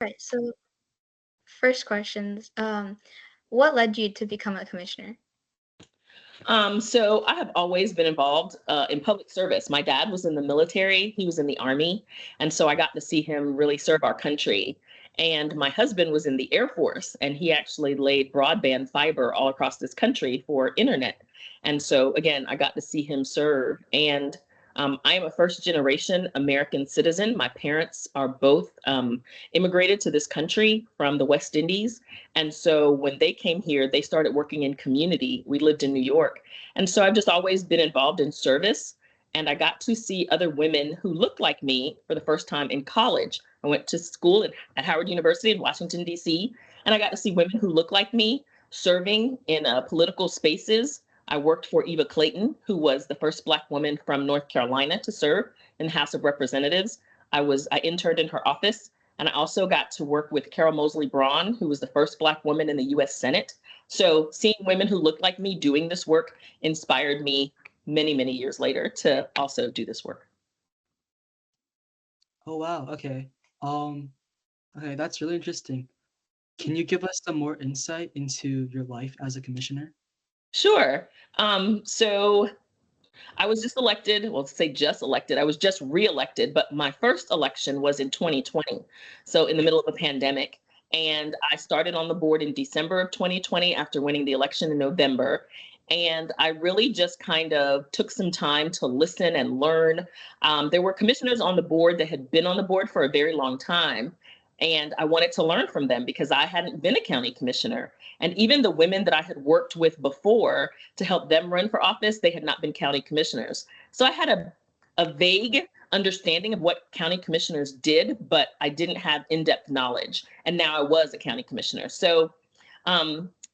Right. So first questions. What led you to become a commissioner? So I have always been involved in public service. My dad was in the military, he was in the army, and so I got to see him really serve our country. And my husband was in the Air Force, and he actually laid broadband fiber all across this country for internet. And so again, I got to see him serve. And I am a first generation American citizen. My parents are both immigrated to this country from the West Indies. And so when they came here, they started working in community. We lived in New York. And so I've just always been involved in service. And I got to see other women who looked like me for the first time in college. I went to school at Howard University in Washington, D.C., and I got to see women who looked like me serving in political spaces. I worked for Eva Clayton, who was the first Black woman from North Carolina to serve in the House of Representatives. I interned in her office, and I also got to work with Carol Moseley Braun, who was the first Black woman in the US Senate. So seeing women who looked like me doing this work inspired me many, many years later to also do this work. Oh wow, okay. Um, okay, that's really interesting. Can you give us some more insight into your life as a commissioner? Sure. So I was just elected, well, to say just elected, I was just reelected, but my first election was in 2020. So in the middle of a pandemic. And I started on the board in December of 2020 after winning the election in November. And I really just kind of took some time to listen and learn. There were commissioners on the board that had been on the board for a very long time. And I wanted to learn from them because I hadn't been a county commissioner. And even the women that I had worked with before to help them run for office, they had not been county commissioners. So I had a vague understanding of what county commissioners did, but I didn't have in-depth knowledge. And now I was a county commissioner. So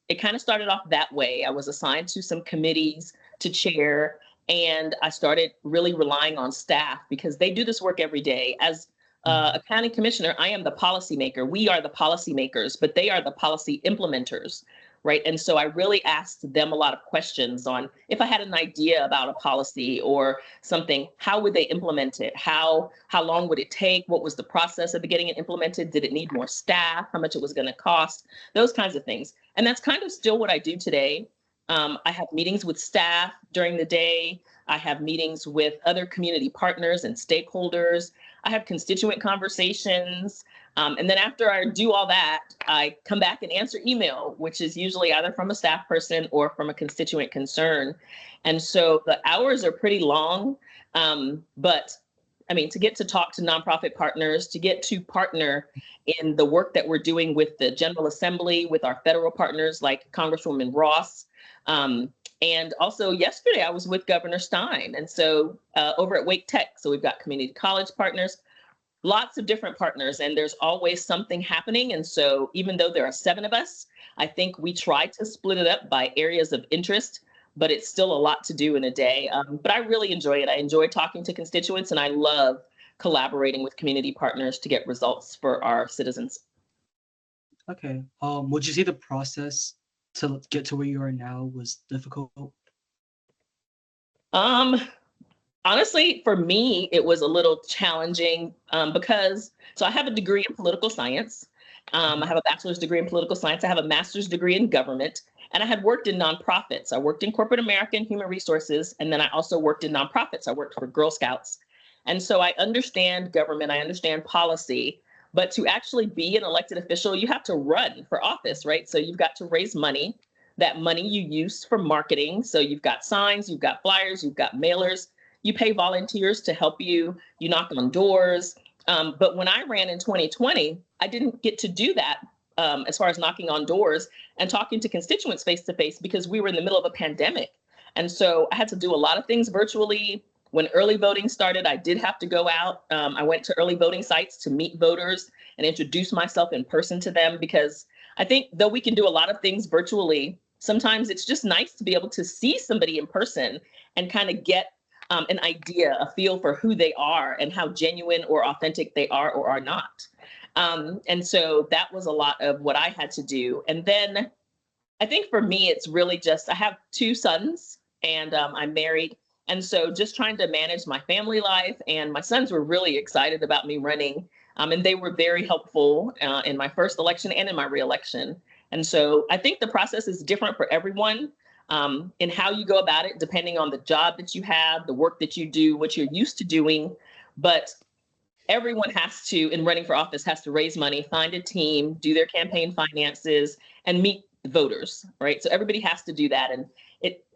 it kind of started off that way. I was assigned to some committees to chair, and I started really relying on staff because they do this work every day. As a county commissioner, I am the policymaker. We are the policymakers, but they are the policy implementers, right? And so I really asked them a lot of questions on if I had an idea about a policy or something, how would they implement it? How long would it take? What was the process of getting it implemented? Did it need more staff? How much it was going to cost? Those kinds of things. And that's kind of still what I do today. I have meetings with staff during the day. I have meetings with other community partners and stakeholders. I have constituent conversations. And then after I do all that, I come back and answer email, which is usually either from a staff person or from a constituent concern. And so the hours are pretty long. But I mean, to get to talk to nonprofit partners, to get to partner in the work that we're doing with the General Assembly, with our federal partners like Congresswoman Ross. And also yesterday I was with Governor Stein. And so over at Wake Tech, so we've got community college partners, lots of different partners, and there's always something happening. And so even though there are 7 of us, I think we try to split it up by areas of interest, but it's still a lot to do in a day. But I really enjoy it. I enjoy talking to constituents, and I love collaborating with community partners to get results for our citizens. Okay. Would you say the process to get to where you are now was difficult? Um, Honestly, for me, it was a little challenging because, so I have a degree in political science. I Mhm. have a bachelor's degree in political science. I have a master's degree in government. And I had worked in nonprofits. I worked in corporate America and human resources. And then I also worked in nonprofits. I worked for Girl Scouts. And so I understand government, I understand policy. But to actually be an elected official, you have to run for office, right? So you've got to raise money. That money you use for marketing. So you've got signs, you've got flyers, you've got mailers. You pay volunteers to help you. You knock on doors. But when I ran in 2020, I didn't get to do that as far as knocking on doors and talking to constituents face to face because we were in the middle of a pandemic. And so I had to do a lot of things virtually. When early voting started, I did have to go out. I went to early voting sites to meet voters and introduce myself in person to them because I think though we can do a lot of things virtually, sometimes it's just nice to be able to see somebody in person and kind of get an idea, a feel for who they are and how genuine or authentic they are or are not. And so that was a lot of what I had to do. And then I think for me, it's really just I have 2 sons and I'm married. And so just trying to manage my family life. And my sons were really excited about me running. And they were very helpful in my first election and in my reelection. And so I think the process is different for everyone in how you go about it, depending on the job that you have, the work that you do, what you're used to doing. But everyone has to, in running for office, has to raise money, find a team, do their campaign finances, and meet voters, right? So everybody has to do that. And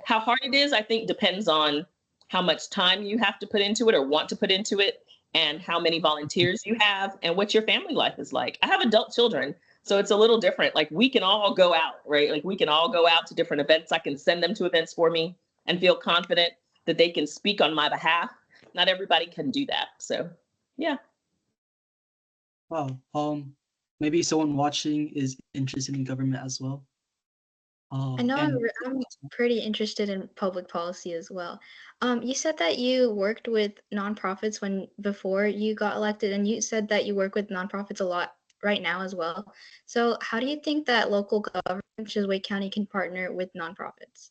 how hard it is, I think, depends on how much time you have to put into it or want to put into it, and how many volunteers you have, and what your family life is like. I have adult children, so it's a little different. Like, we can all go out, right? Like, we can all go out to different events. I can send them to events for me and feel confident that they can speak on my behalf. Not everybody can do that. So, yeah. Wow. Maybe someone watching is interested in government as well. I know And I'm pretty interested in public policy as well. You said that you worked with nonprofits before you got elected, and you said that you work with nonprofits a lot right now as well. So how do you think that local government, such as Wake County, can partner with nonprofits?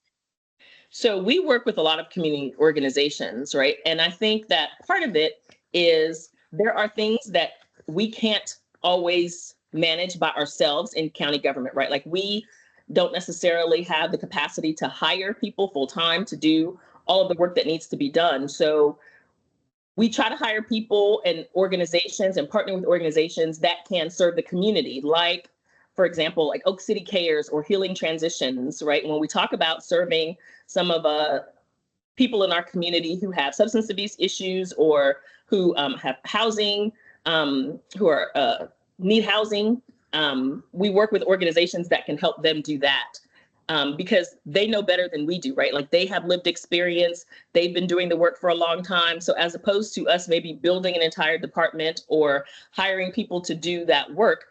So we work with a lot of community organizations, right? And I think that part of it is there are things that we can't always manage by ourselves in county government, right? Like, we don't necessarily have the capacity to hire people full time to do all of the work that needs to be done. So we try to hire people and organizations and partner with organizations that can serve the community, like, for example, like Oak City Cares or Healing Transitions, right? When we talk about serving some of people in our community who have substance abuse issues, or who have housing, who are need housing, we work with organizations that can help them do that. Because they know better than we do, right? Like, they have lived experience, they've been doing the work for a long time. So as opposed to us maybe building an entire department or hiring people to do that work,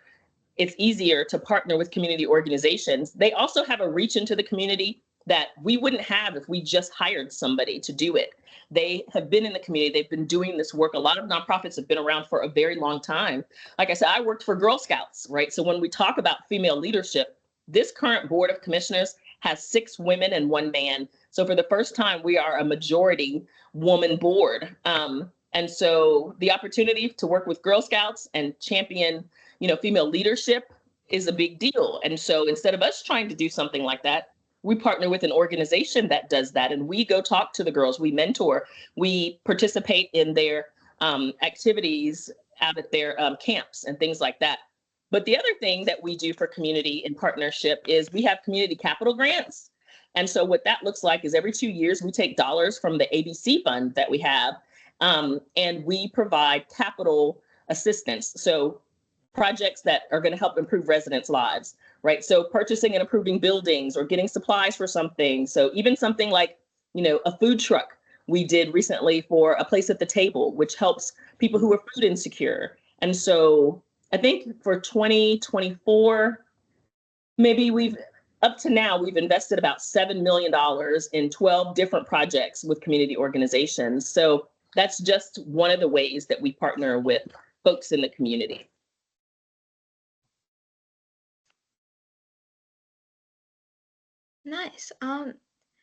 it's easier to partner with community organizations. They also have a reach into the community that we wouldn't have if we just hired somebody to do it. They have been in the community, they've been doing this work. A lot of nonprofits have been around for a very long time. Like I said, I worked for Girl Scouts, right? So when we talk about female leadership, this current board of commissioners has 6 women and 1 man. So for the first time, we are a majority woman board. And so the opportunity to work with Girl Scouts and champion, female leadership is a big deal. And so instead of us trying to do something like that, we partner with an organization that does that. And we go talk to the girls, we mentor, we participate in their activities out at their camps and things like that. But the other thing that we do for community in partnership is we have community capital grants. And so what that looks like is every 2 years, we take dollars from the ABC fund that we have, and we provide capital assistance. So projects that are going to help improve residents' lives, right? So purchasing and improving buildings, or getting supplies for something. So even something like, a food truck we did recently for A Place at the Table, which helps people who are food insecure. And so I think for 2024, maybe up to now, we've invested about $7 million in 12 different projects with community organizations. So that's just one of the ways that we partner with folks in the community. Nice.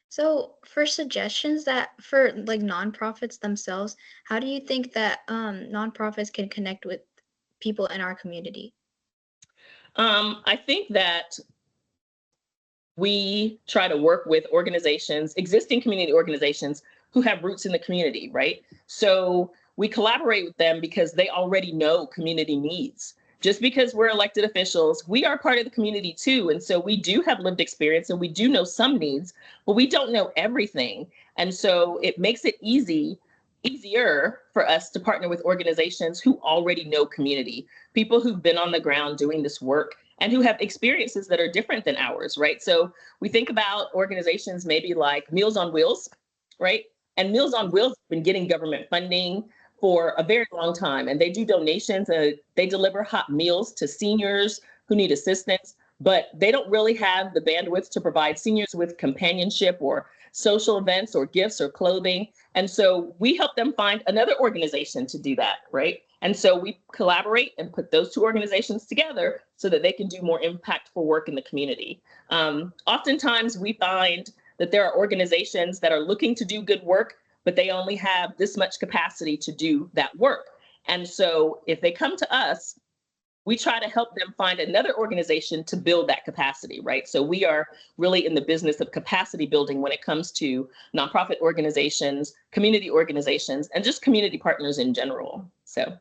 So for suggestions for like nonprofits themselves, how do you think that nonprofits can connect with people in our community? I think that we try to work with organizations, existing community organizations who have roots in the community, right? So we collaborate with them because they already know community needs. Just because we're elected officials, we are part of the community too. And so we do have lived experience, and we do know some needs, but we don't know everything. And so it makes it easier for us to partner with organizations who already know community, people who've been on the ground doing this work and who have experiences that are different than ours, right? So we think about organizations maybe like Meals on Wheels, right? And Meals on Wheels have been getting government funding for a very long time, and they do donations and they deliver hot meals to seniors who need assistance, but they don't really have the bandwidth to provide seniors with companionship or social events or gifts or clothing. And so we help them find another organization to do that, right? And so we collaborate and put those 2 organizations together so that they can do more impactful work in the community. Oftentimes we find that there are organizations that are looking to do good work, but they only have this much capacity to do that work. And so if they come to us, we try to help them find another organization to build that capacity, right? So we are really in the business of capacity building when it comes to nonprofit organizations, community organizations, and just community partners in general. So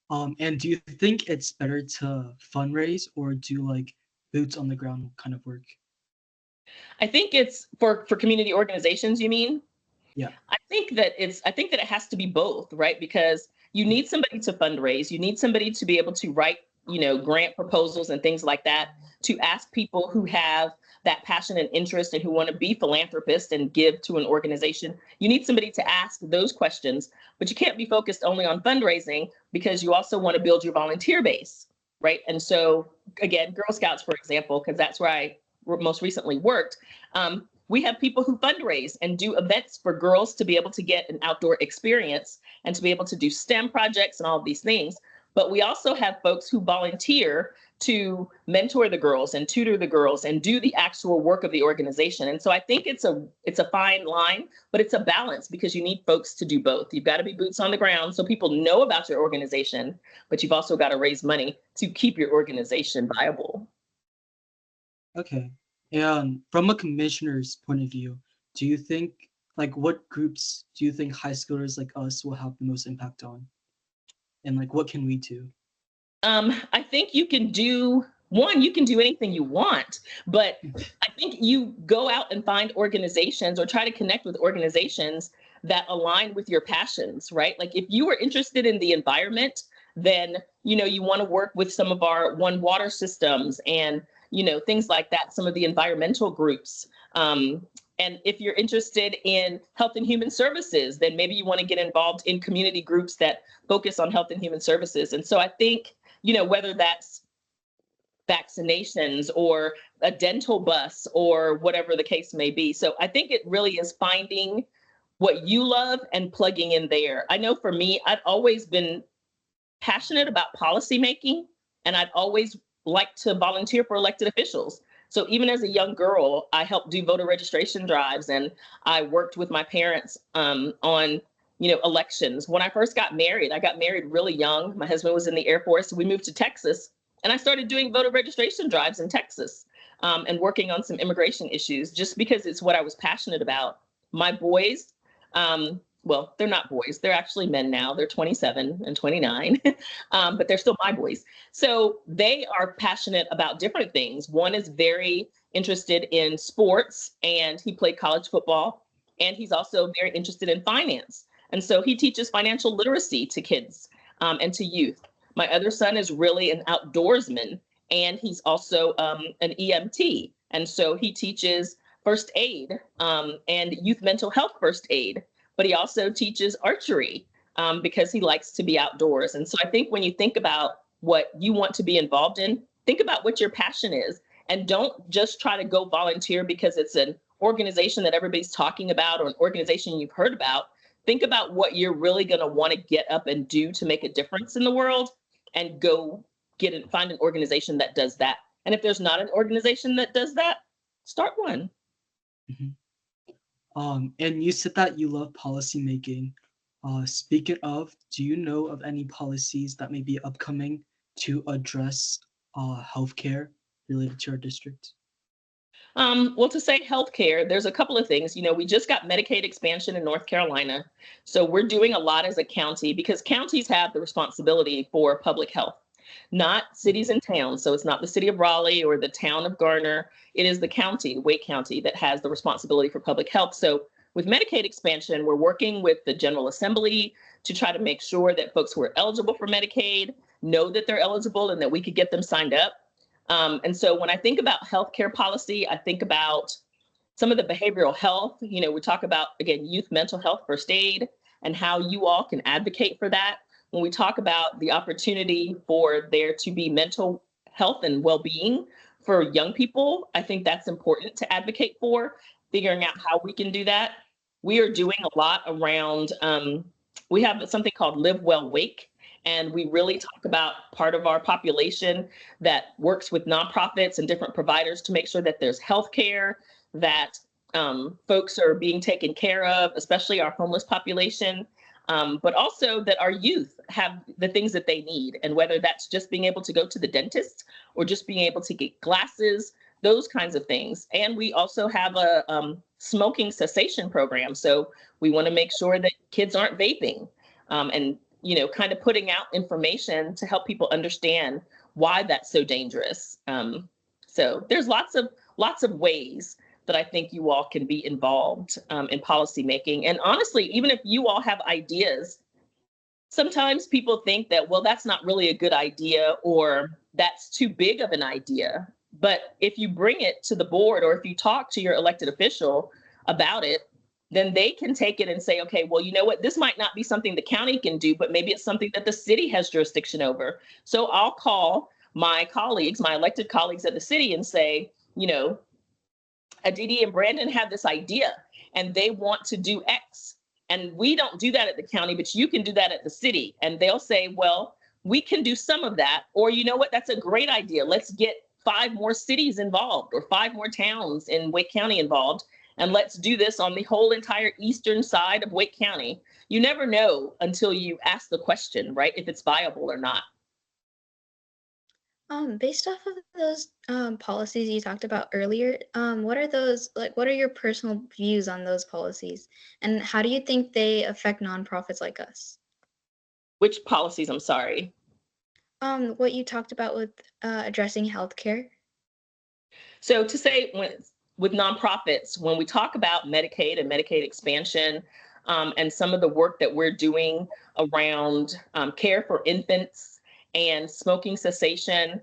And do you think it's better to fundraise or do like boots on the ground kind of work? I think it's for community organizations, you mean? Yeah. I think that it has to be both, right? Because you need somebody to fundraise, you need somebody to be able to write, grant proposals and things like that, to ask people who have that passion and interest and who want to be philanthropists and give to an organization. You need somebody to ask those questions, but you can't be focused only on fundraising because you also want to build your volunteer base, right? And so again, Girl Scouts, for example, because that's where I most recently worked. We have people who fundraise and do events for girls to be able to get an outdoor experience and to be able to do STEM projects and all of these things. But we also have folks who volunteer to mentor the girls and tutor the girls and do the actual work of the organization. And so I think it's a fine line, but it's a balance because you need folks to do both. You've got to be boots on the ground so people know about your organization, but you've also got to raise money to keep your organization viable. Okay. And from a commissioner's point of view, do you think like what groups do you think high schoolers like us will have the most impact on? And like what can we do? I think you can do anything you want, but I think you go out and find organizations or try to connect with organizations that align with your passions, right? Like if you are interested in the environment, then, you want to work with some of our One Water systems and, things like that, some of the environmental groups. And if you're interested in health and human services, then maybe you want to get involved in community groups that focus on health and human services. And so I think, whether that's vaccinations or a dental bus or whatever the case may be. So I think it really is finding what you love and plugging in there. I know for me, I've always been passionate about policy making, and I'd always liked to volunteer for elected officials. So even as a young girl, I helped do voter registration drives, and I worked with my parents on elections. When I first got married, I got married really young. My husband was in the Air Force. We moved to Texas, and I started doing voter registration drives in Texas and working on some immigration issues just because it's what I was passionate about. My boys, well, they're not boys. They're actually men now. They're 27 and 29, but they're still my boys. So they are passionate about different things. One is very interested in sports, and he played college football, and he's also very interested in finance. And so he teaches financial literacy to kids and to youth. My other son is really an outdoorsman, and he's also an EMT. And so he teaches first aid and youth mental health first aid, but he also teaches archery because he likes to be outdoors. And so I think when you think about what you want to be involved in, think about what your passion is, and don't just try to go volunteer because it's an organization that everybody's talking about or an organization you've heard about. Think about what you're really going to want to get up and do to make a difference in the world, and go find an organization that does that. And if there's not an organization that does that, start one. Mm-hmm. And you said that you love policy making. Speaking of, do you know of any policies that may be upcoming to address healthcare related to our district? Well, to say healthcare, there's a couple of things. We just got Medicaid expansion in North Carolina. So we're doing a lot as a county because counties have the responsibility for public health, not cities and towns. So it's not the city of Raleigh or the town of Garner. It is the county, Wake County, that has the responsibility for public health. So with Medicaid expansion, we're working with the General Assembly to try to make sure that folks who are eligible for Medicaid know that they're eligible and that we could get them signed up. And so when I think about healthcare policy, I think about some of the behavioral health. We talk about, again, youth mental health first aid and how you all can advocate for that. When we talk about the opportunity for there to be mental health and well-being for young people, I think that's important to advocate for, figuring out how we can do that. We are doing a lot around, we have something called Live Well Wake. And we really talk about part of our population that works with nonprofits and different providers to make sure that there's healthcare, that folks are being taken care of, especially our homeless population. but also that our youth have the things that they need. And whether that's just being able to go to the dentist or just being able to get glasses, those kinds of things. And we also have a smoking cessation program. So we want to make sure that kids aren't vaping, and, kind of putting out information to help people understand why that's so dangerous. So there's lots of ways that I think you all can be involved in policy making. And honestly, even if you all have ideas, sometimes people think that, well, that's not really a good idea, or that's too big of an idea. But if you bring it to the board, or if you talk to your elected official about it, then they can take it and say, okay, well, you know what, this might not be something the county can do, but maybe it's something that the city has jurisdiction over. So I'll call my colleagues, my elected colleagues at the city, and say, Aditi and Brandon have this idea and they want to do X. And we don't do that at the county, but you can do that at the city. And they'll say, well, we can do some of that. Or you know what, that's a great idea. Let's get 5 more cities involved, or 5 more towns in Wake County involved. And let's do this on the whole entire eastern side of Wake County. You never know until you ask the question, right? If it's viable or not. Based off of those policies you talked about earlier, what are those like? What are your personal views on those policies, and how do you think they affect nonprofits like us? Which policies? I'm sorry. What you talked about with addressing healthcare. So to say, with nonprofits, when we talk about Medicaid and Medicaid expansion, and some of the work that we're doing around care for infants and smoking cessation,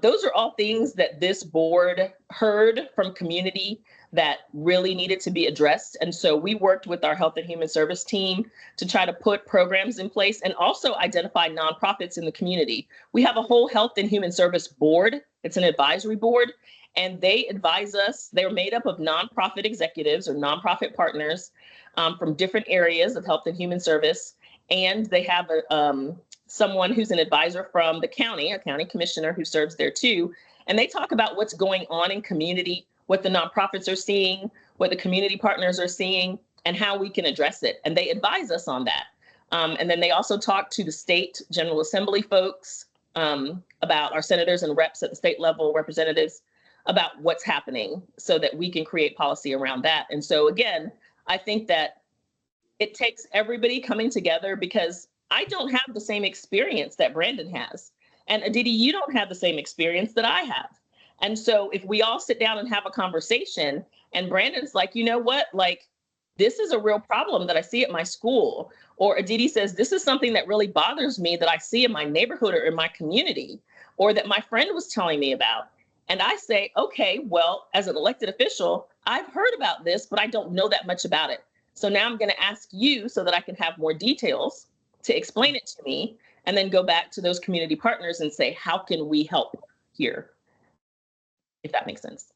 those are all things that this board heard from community that really needed to be addressed. And so we worked with our Health and Human Service team to try to put programs in place and also identify nonprofits in the community. We have a whole Health and Human Service board. It's an advisory board, and they advise us. They're made up of nonprofit executives or nonprofit partners from different areas of health and human service. And they have someone who's an advisor from the county, a county commissioner who serves there too. And they talk about what's going on in community, what the nonprofits are seeing, what the community partners are seeing, and how we can address it. And they advise us on that. And then they also talk to the state General Assembly folks about our senators and reps at the state level, representatives, about what's happening so that we can create policy around that. And so again, I think that it takes everybody coming together, because I don't have the same experience that Brandon has. And Aditi, you don't have the same experience that I have. And so if we all sit down and have a conversation, and Brandon's like, you know what, like, this is a real problem that I see at my school. Or Aditi says, this is something that really bothers me that I see in my neighborhood or in my community, or that my friend was telling me about. And I say, okay, well, as an elected official, I've heard about this, but I don't know that much about it. So now I'm going to ask you so that I can have more details to explain it to me, and then go back to those community partners and say, how can we help here? If that makes sense.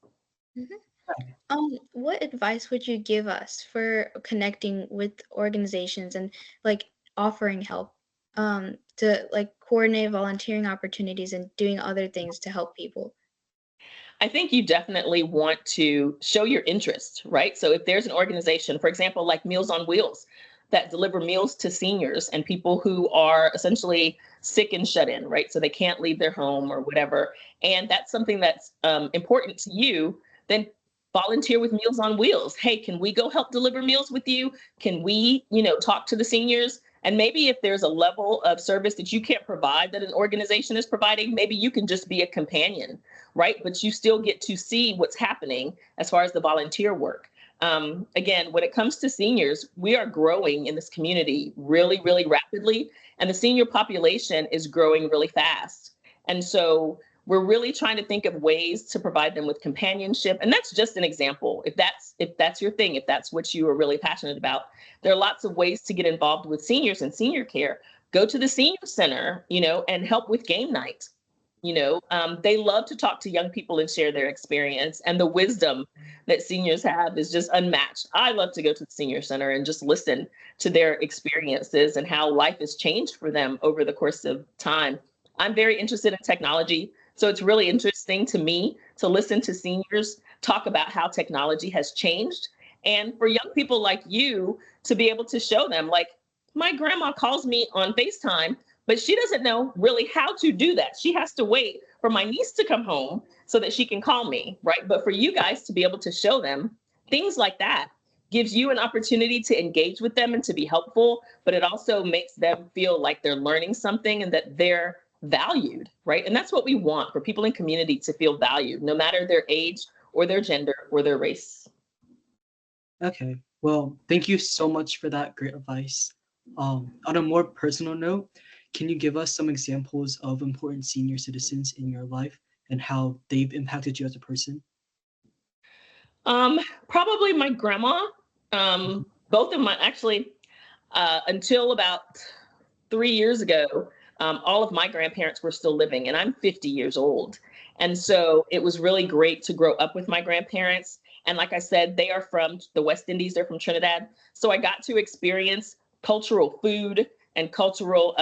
What advice would you give us for connecting with organizations and like offering help to like coordinate volunteering opportunities and doing other things to help people? I think you definitely want to show your interest, right? So if there's an organization, for example, like Meals on Wheels, that deliver meals to seniors and people who are essentially sick and shut in, right? So they can't leave their home or whatever. And that's something that's important to you, then volunteer with Meals on Wheels. Hey, can we go help deliver meals with you? Can we, talk to the seniors? And maybe if there's a level of service that you can't provide that an organization is providing, maybe you can just be a companion, right? But you still get to see what's happening as far as the volunteer work. Again, when it comes to seniors, we are growing in this community really, really rapidly, and the senior population is growing really fast. And so we're really trying to think of ways to provide them with companionship. And that's just an example. If that's your thing, if that's what you are really passionate about, there are lots of ways to get involved with seniors and senior care. Go to the senior center, and help with game night. They love to talk to young people and share their experience, and the wisdom that seniors have is just unmatched. I love to go to the senior center and just listen to their experiences and how life has changed for them over the course of time. I'm very interested in technology, so it's really interesting to me to listen to seniors talk about how technology has changed, and for young people like you to be able to show them, like, my grandma calls me on FaceTime, but she doesn't know really how to do that. She has to wait for my niece to come home so that she can call me, right? But for you guys to be able to show them things like that gives you an opportunity to engage with them and to be helpful, but it also makes them feel like they're learning something and that they're valued, right? And that's what we want, for people in community to feel valued, no matter their age or their gender or their race. Okay, well, thank you so much for that great advice. On a more personal note, can you give us some examples of important senior citizens in your life and how they've impacted you as a person? Probably my grandma. Both of my, actually, until about 3 years ago, all of my grandparents were still living, and I'm 50 years old. And so it was really great to grow up with my grandparents. And like I said, they are from the West Indies, they're from Trinidad. So I got to experience cultural food and cultural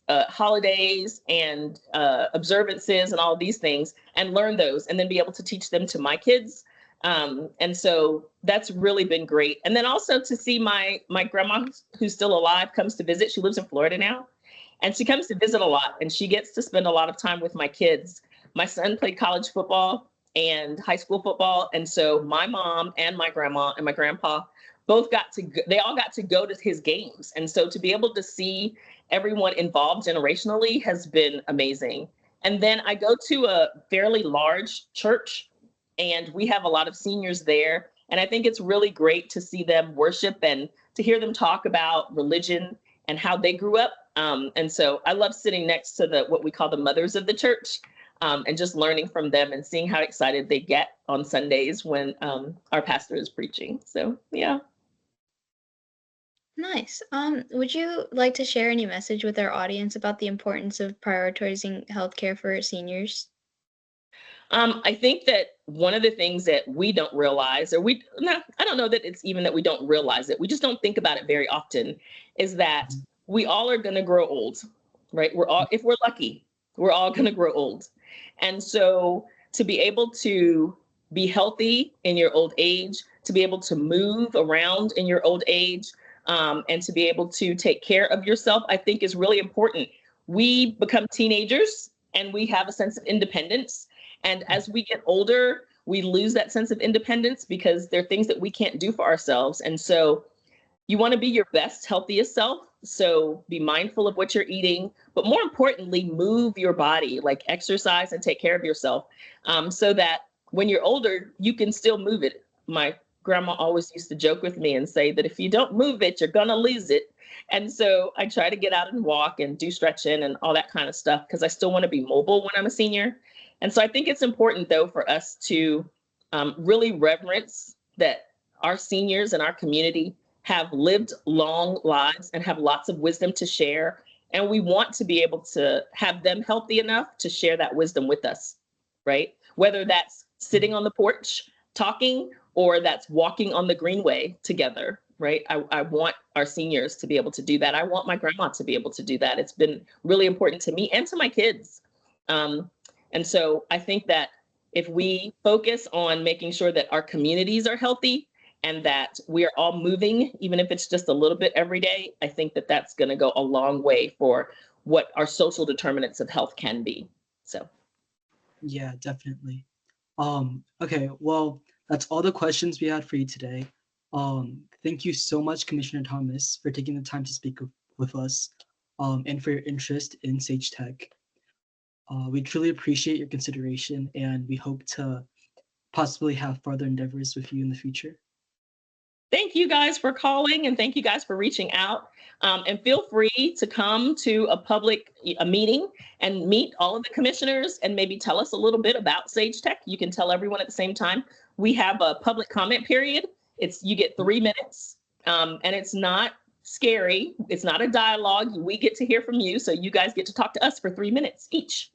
holidays and observances and all of these things, and learn those and then be able to teach them to my kids. And so that's really been great. And then also to see my grandma, who's still alive, comes to visit. She lives in Florida now, and she comes to visit a lot, and she gets to spend a lot of time with my kids. My son played college football and high school football, and so my mom and my grandma and my grandpa both got to they all got to go to his games. And so to be able to see everyone involved generationally has been amazing. And then I go to a fairly large church, and we have a lot of seniors there. And I think it's really great to see them worship and to hear them talk about religion and how they grew up. And so I love sitting next to what we call the mothers of the church, and just learning from them and seeing how excited they get on Sundays when our pastor is preaching. So, yeah. Nice. Would you like to share any message with our audience about the importance of prioritizing healthcare for seniors? I think that one of the things that we don't realize, or I don't know that it's even that we don't realize it, we just don't think about it very often, is that we all are going to grow old, right? If we're lucky, we're all going to grow old. And so to be able to be healthy in your old age, to be able to move around in your old age, and to be able to take care of yourself, I think is really important. We become teenagers and we have a sense of independence. And as we get older, we lose that sense of independence because there are things that we can't do for ourselves. And so you want to be your best, healthiest self. So be mindful of what you're eating, but more importantly, move your body, like exercise and take care of yourself, so that when you're older, you can still move it. My grandma always used to joke with me and say that if you don't move it, you're going to lose it. And so I try to get out and walk and do stretching and all that kind of stuff because I still want to be mobile when I'm a senior. And so I think it's important, though, for us to really reverence that our seniors in our community have lived long lives and have lots of wisdom to share. And we want to be able to have them healthy enough to share that wisdom with us, right? Whether that's sitting on the porch talking or that's walking on the greenway together, right? I want our seniors to be able to do that. I want my grandma to be able to do that. It's been really important to me and to my kids. And so I think that if we focus on making sure that our communities are healthy and that we are all moving, even if it's just a little bit every day, I think that that's going to go a long way for what our social determinants of health can be. So. Yeah, definitely. Okay, well, that's all the questions we had for you today. Thank you so much, Commissioner Thomas, for taking the time to speak with us, and for your interest in Sage Tech. We truly appreciate your consideration, and we hope to possibly have further endeavors with you in the future. Thank you guys for calling, and thank you guys for reaching out. And feel free to come to a meeting and meet all of the commissioners and maybe tell us a little bit about Sage Tech. You can tell everyone at the same time. We have a public comment period. You get 3 minutes, and it's not scary. It's not a dialogue. We get to hear from you, so you guys get to talk to us for 3 minutes each.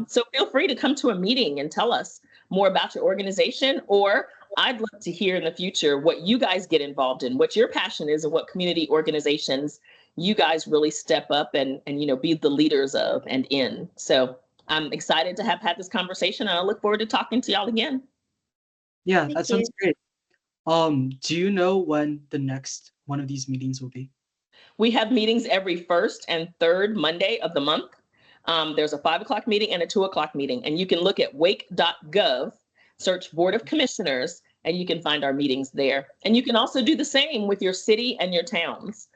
So feel free to come to a meeting and tell us more about your organization, or I'd love to hear in the future what you guys get involved in, what your passion is, and what community organizations you guys really step up and be the leaders of and in. So I'm excited to have had this conversation, and I look forward to talking to y'all again. Yeah, Thank that sounds you. great. Do you know when the next one of these meetings will be? We have meetings every first and third Monday of the month. There's a 5 o'clock meeting and a 2 o'clock meeting, and you can look at wake.gov, search Board of Commissioners, and you can find our meetings there. And you can also do the same with your city and your towns.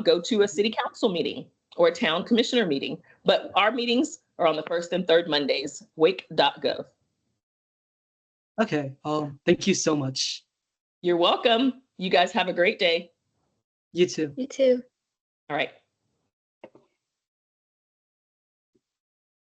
Go to a city council meeting or a town commissioner meeting, but our meetings are on the first and third Mondays, wake.gov. Okay. Thank you so much. You're welcome. You guys have a great day. You too. You too. All right.